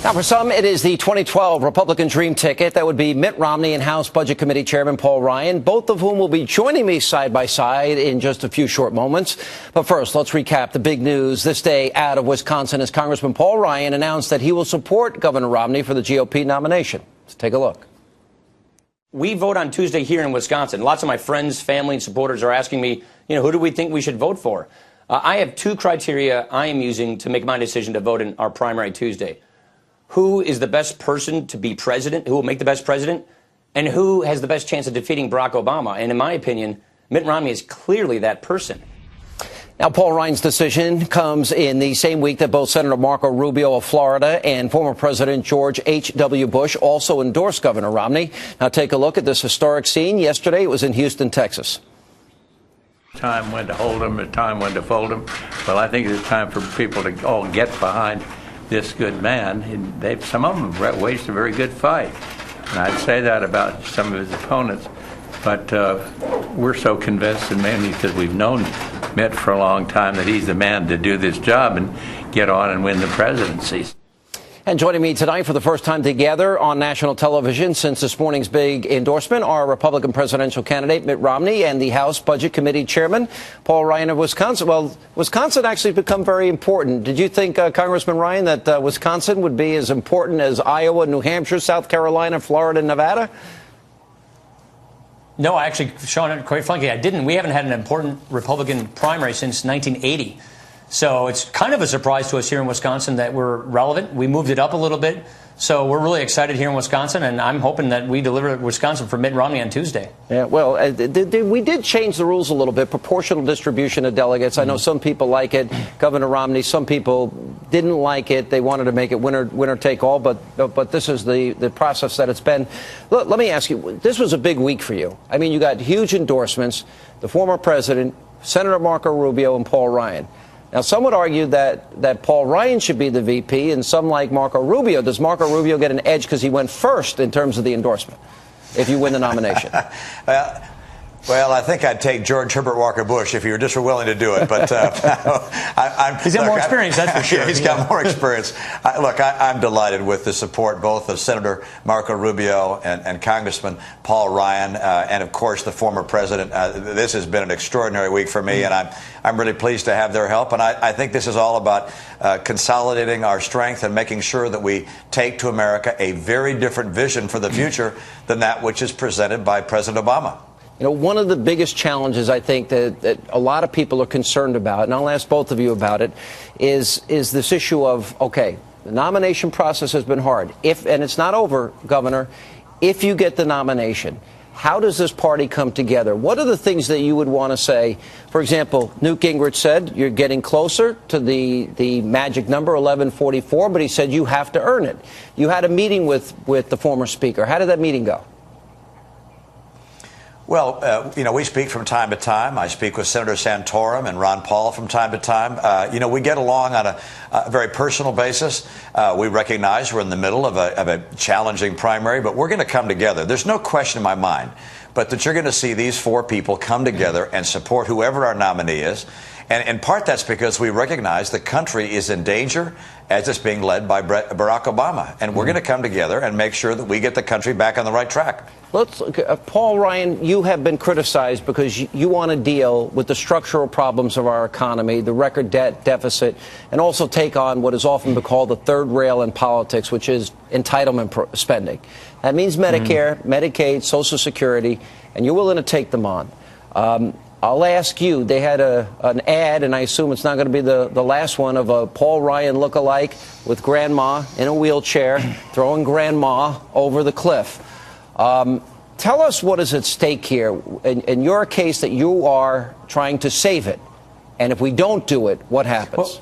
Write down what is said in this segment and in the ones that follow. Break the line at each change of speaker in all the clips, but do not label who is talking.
Now, for some, it is the 2012 Republican dream ticket. That would be Mitt Romney and House Budget Committee Chairman Paul Ryan, both of whom will be joining me side by side in just a few short moments. But first, let's recap the big news this day out of Wisconsin as Congressman Paul Ryan announced that he will support Governor Romney for the GOP nomination. Let's take a look.
We vote on Tuesday here in Wisconsin. Lots of my friends, family, and supporters are asking me, who do we think we should vote for? I have two criteria I am using to make my decision to vote in our primary Tuesday. Who is the best person to be president, who will make the best president, and who has the best chance of defeating Barack Obama. And in my opinion, Mitt Romney is clearly that person.
Now, Paul Ryan's decision comes in the same week that both Senator Marco Rubio of Florida and former President George H.W. Bush also endorsed Governor Romney. Now, take a look at this historic scene. Yesterday, it was in Houston, Texas.
Time when to hold them, a time when to fold them. Well, I think it's time for people to all get behind this good man. And some of them have waged a very good fight. And I'd say that about some of his opponents. But we're so convinced, and mainly because we've known Mitt for a long time, that he's the man to do this job and get on and win the presidency.
And joining me tonight for the first time together on national television since this morning's big endorsement are Republican presidential candidate Mitt Romney and the House Budget Committee Chairman Paul Ryan of Wisconsin. Well, Wisconsin actually become very important. Did you think, Congressman Ryan, that Wisconsin would be as important as Iowa, New Hampshire, South Carolina, Florida, and Nevada?
No, actually, Sean, quite frankly, I didn't. We haven't had an important Republican primary since 1980. So it's kind of a surprise to us here in Wisconsin that we're relevant. We moved it up a little bit. So we're really excited here in Wisconsin, and I'm hoping that we deliver Wisconsin for Mitt Romney on Tuesday.
Yeah, well, we did change the rules a little bit, proportional distribution of delegates. I know some people like it, Governor Romney. Some people didn't like it. They wanted to make it winner take all, but this is the process that it's been. Look, let me ask you, this was a big week for you. I mean, you got huge endorsements, the former president, Senator Marco Rubio, and Paul Ryan. Now, some would argue that Paul Ryan should be the VP, and some like Marco Rubio. Does Marco Rubio get an edge because he went first in terms of the endorsement if you win the nomination?
Well, I think I'd take George Herbert Walker Bush if you were just willing to do it. But
he's got more experience, that's for sure.
He's got more experience. I'm delighted with the support both of Senator Marco Rubio and Congressman Paul Ryan, and of course the former president. This has been an extraordinary week for me, and I'm really pleased to have their help. And I think this is all about consolidating our strength and making sure that we take to America a very different vision for the future than that which is presented by President Obama.
One of the biggest challenges I think that a lot of people are concerned about, and I'll ask both of you about it, is this issue of, okay, the nomination process has been hard. And it's not over, Governor, if you get the nomination, how does this party come together? What are the things that you would want to say? For example, Newt Gingrich said you're getting closer to the magic number, 1144, but he said you have to earn it. You had a meeting with the former speaker. How did that meeting go?
Well, we speak from time to time. I speak with Senator Santorum and Ron Paul from time to time. We get along on a very personal basis. We recognize we're in the middle of a challenging primary, but we're going to come together. There's no question in my mind, but that you're going to see these four people come together and support whoever our nominee is. And in part, that's because we recognize the country is in danger as it's being led by Barack Obama. And we're going to come together and make sure that we get the country back on the right track.
Paul Ryan, you have been criticized because you want to deal with the structural problems of our economy, the record debt deficit, and also take on what is often been called the third rail in politics, which is entitlement spending. That means Medicare, Medicaid, Social Security, and you're willing to take them on. I'll ask you, they had an ad, and I assume it's not going to be the last one, of a Paul Ryan look-alike with grandma in a wheelchair throwing grandma over the cliff. Tell us what is at stake here in your case that you are trying to save it. And if we don't do it, what happens?
Well,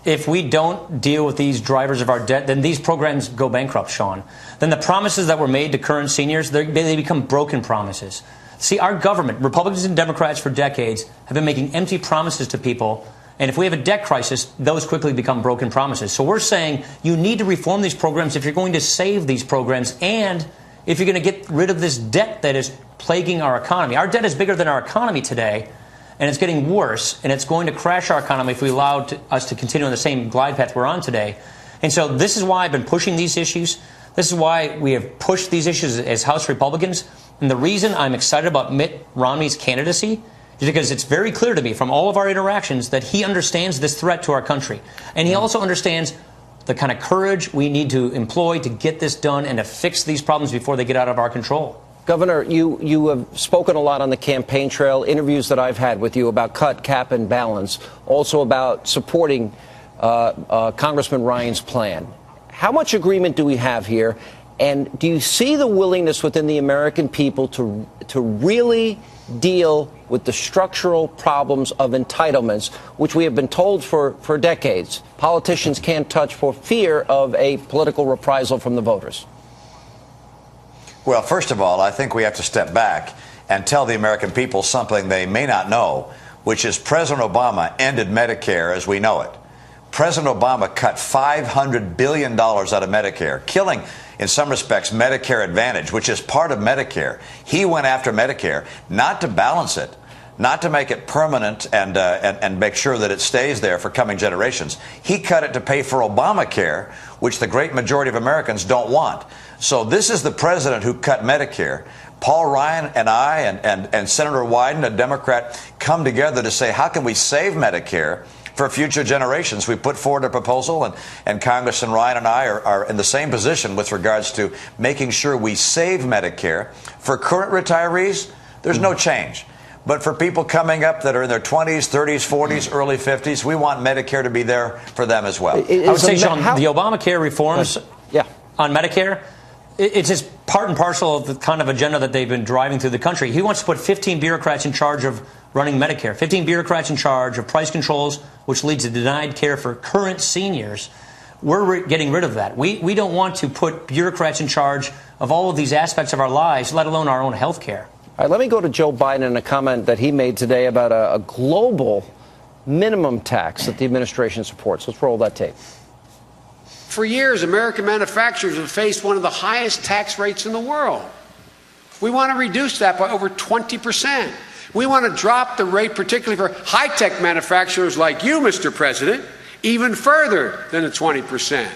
if we don't deal with these drivers of our debt, then these programs go bankrupt, Sean. Then the promises that were made to current seniors, they become broken promises. See, our government, Republicans and Democrats for decades, have been making empty promises to people. And if we have a debt crisis, those quickly become broken promises. So we're saying you need to reform these programs if you're going to save these programs and if you're going to get rid of this debt that is plaguing our economy. Our debt is bigger than our economy today, and it's getting worse, and it's going to crash our economy if we allow us to continue on the same glide path we're on today. And so this is why I've been pushing these issues. This is why we have pushed these issues as House Republicans. And the reason I'm excited about Mitt Romney's candidacy is because it's very clear to me from all of our interactions that he understands this threat to our country. And he also understands the kind of courage we need to employ to get this done and to fix these problems before they get out of our control.
Governor, you have spoken a lot on the campaign trail, interviews that I've had with you about cut, cap, and balance, also about supporting Congressman Ryan's plan. How much agreement do we have here? And do you see the willingness within the American people to really deal with the structural problems of entitlements, which we have been told for decades politicians can't touch for fear of a political reprisal from the voters?
Well, first of all, I think we have to step back and tell the American people something they may not know, which is President Obama ended Medicare as we know it. President Obama cut $500 billion out of Medicare, killing, in some respects, Medicare Advantage, which is part of Medicare. He went after Medicare not to balance it, not to make it permanent and make sure that it stays there for coming generations. He cut it to pay for Obamacare, which the great majority of Americans don't want. So this is the president who cut Medicare. Paul Ryan and I and Senator Wyden, a Democrat, come together to say, how can we save Medicare for future generations? We put forward a proposal, and Congressman Ryan and I are in the same position with regards to making sure we save Medicare. For current retirees, there's no change. But for people coming up that are in their 20s, 30s, 40s, early 50s, we want Medicare to be there for them as well.
I would say, Sean, the Obamacare reforms on Medicare, it's just part and parcel of the kind of agenda that they've been driving through the country. He wants to put 15 bureaucrats in charge of running Medicare, 15 bureaucrats in charge of price controls, which leads to denied care for current seniors. We're getting rid of that. We don't want to put bureaucrats in charge of all of these aspects of our lives, let alone our own health care.
All right, let me go to Joe Biden and a comment that he made today about a global minimum tax that the administration supports. Let's roll that tape.
For years, American manufacturers have faced one of the highest tax rates in the world. We want to reduce that by over 20%. We want to drop the rate, particularly for high-tech manufacturers like you, Mr. President, even further than the 20%.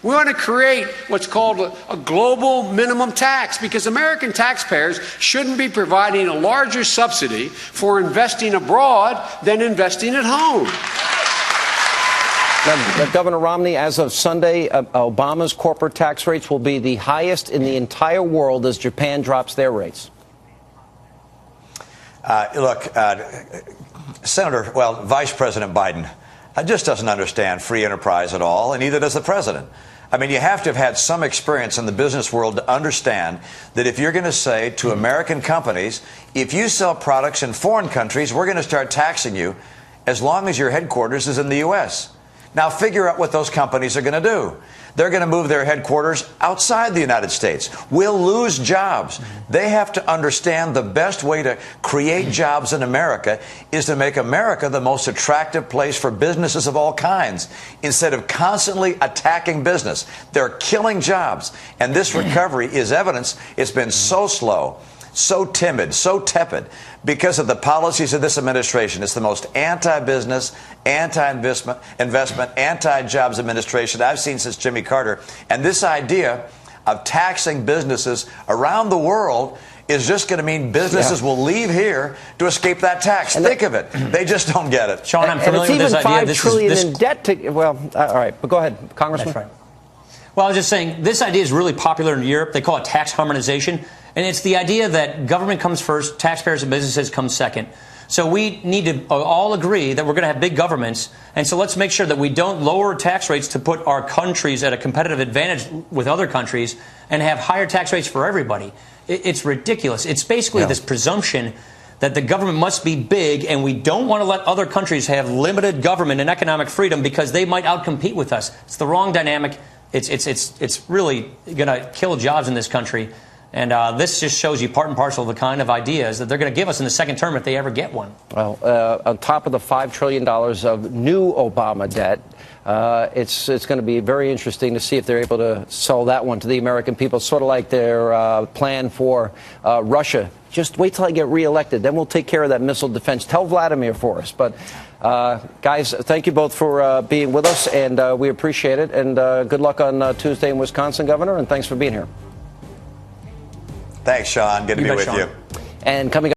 We want to create what's called a global minimum tax, because American taxpayers shouldn't be providing a larger subsidy for investing abroad than investing at home.
Now, Governor Romney, as of Sunday, Obama's corporate tax rates will be the highest in the entire world as Japan drops their rates.
Vice President Biden just doesn't understand free enterprise at all, and neither does the president. I mean, you have to have had some experience in the business world to understand that if you're going to say to American companies, if you sell products in foreign countries, we're going to start taxing you as long as your headquarters is in the U.S. Now, figure out what those companies are going to do. They're going to move their headquarters outside the United States. We'll lose jobs. They have to understand the best way to create jobs in America is to make America the most attractive place for businesses of all kinds, instead of constantly attacking business. They're killing jobs. And this recovery is evidence it's been so slow, so timid, so tepid because of the policies of this administration. It's the most anti-business, anti-investment, anti-jobs administration I've seen since Jimmy Carter. And this idea of taxing businesses around the world is just going to mean businesses will leave here to escape that tax. And think of it. They just don't get it.
Sean, I'm familiar with this idea.
And it's even $5 trillion in debt to... Well, all right. But go ahead, Congressman.
That's right. Well, I was just saying, this idea is really popular in Europe. They call it tax harmonization. And it's the idea that government comes first, taxpayers and businesses come second. So we need to all agree that we're going to have big governments. And so let's make sure that we don't lower tax rates to put our countries at a competitive advantage with other countries and have higher tax rates for everybody. It's ridiculous. It's basically this presumption that the government must be big, and we don't want to let other countries have limited government and economic freedom because they might outcompete with us. It's the wrong dynamic. It's really going to kill jobs in this country. And this just shows you part and parcel of the kind of ideas that they're going to give us in the second term if they ever get one.
Well, on top of the $5 trillion of new Obama debt, it's going to be very interesting to see if they're able to sell that one to the American people, sort of like their plan for Russia. Just wait till I get reelected. Then we'll take care of that missile defense. Tell Vladimir for us. But Guys, thank you both for being with us, and we appreciate it. And good luck on Tuesday in Wisconsin, Governor, and thanks for being here.
Thanks, Sean. Good to be with
Sean.
you.
And coming